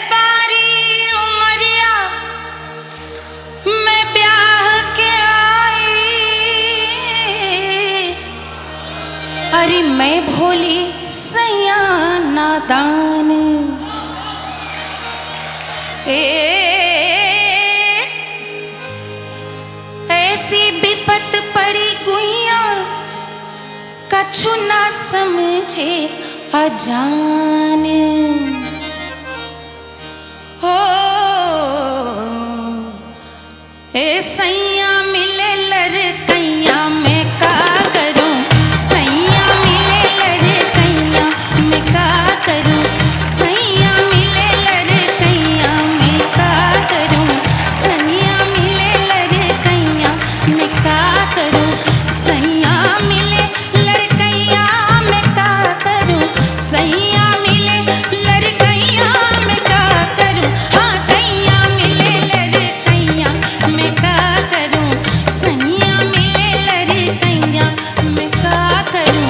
बारी उमरिया मैं ब्याह के आई, अरे मैं भोली सैया नादान। ऐसी विपत पड़ी गुइया कछु ना समझे अजान। हो ए सैया मिले लड़कैया मैं का करूं, सैया मिले लड़कैया मैं का करूं, सैया मिले लड़कैया मैं का करूं, सैया मिले लड़कैया मैं का करूं, सैया मिले लड़कैया मैं का करूं, सैया मिले लड़कैया मैं का करूं, हाँ सैया मिले लड़कैया मैं का करूं, सैया मिले लड़कैया मैं का करूं।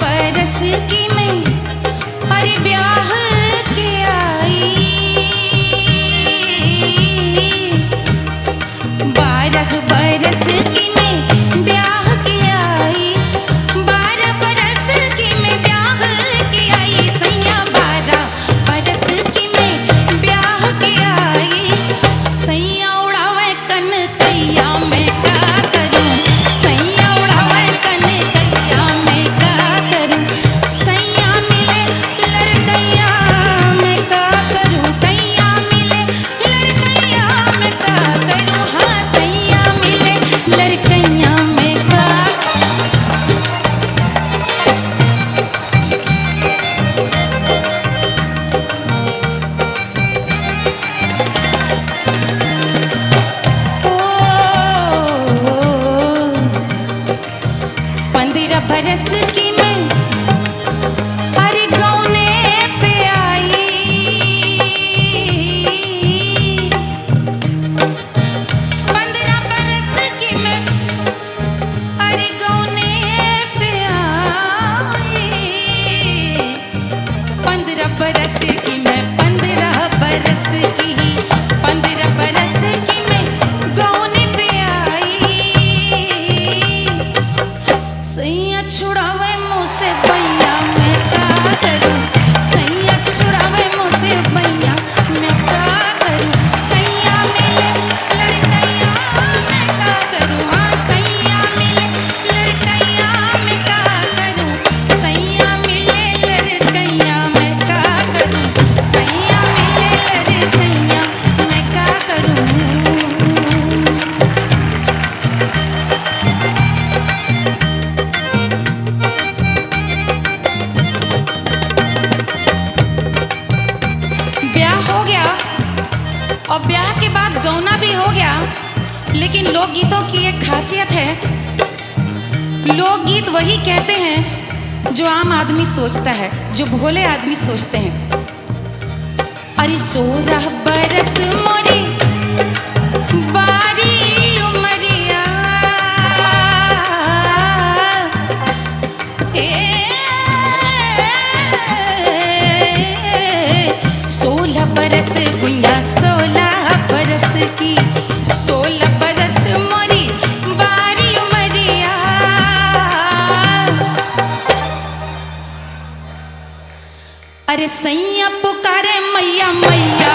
बरस की मैं अरे ब्याह के आई, 12 बरस की मैं ब्याह के आई, 12 बरस की मैं ब्याह के आई, सैया 12 बरस की मैं ब्याह के आई, सैया उड़ावे कनकैया मैं का करूं, सैया उड़ावे कनकैया मैं का करूं, सैया मिले लड़कैया मैं का करूं, सैया मिले लड़कैया मैं का करूं, हाँ सैया मिले लड़कैया मैं का। ओ 15 बरस की मैं अरे गौने पे आई, 15 बरस की मैं अरे गौने पे आई, 15 बरस की मैं 15 बरस की 15 बरस की मैं गौने पे आई, सैया छुड़ावे मुझसे भैया मैं का करूं, सैया छुड़ावे मुझसे भैया मैं का करूं, सैया मिले लड़कैया मैं का करूं, हाँ सैया मिले लड़कैया मैं का करूं, सैया मिले लड़कैया मैं का करूं, सैया मिले लड़कैया मैं का करूं। ब्याह हो गया और ब्याह के बाद गौना भी हो गया, लेकिन लोकगीतों की एक खासियत है, लोकगीत वही कहते हैं जो आम आदमी सोचता है, जो भोले आदमी सोचते हैं। अरे 16 बरस मोरी बारी उमरिया, 16 बरस गुइया 16 बरस की, 16 बरस मोरी बारी उमरिया, अरे सैया पुकारे मैया मैया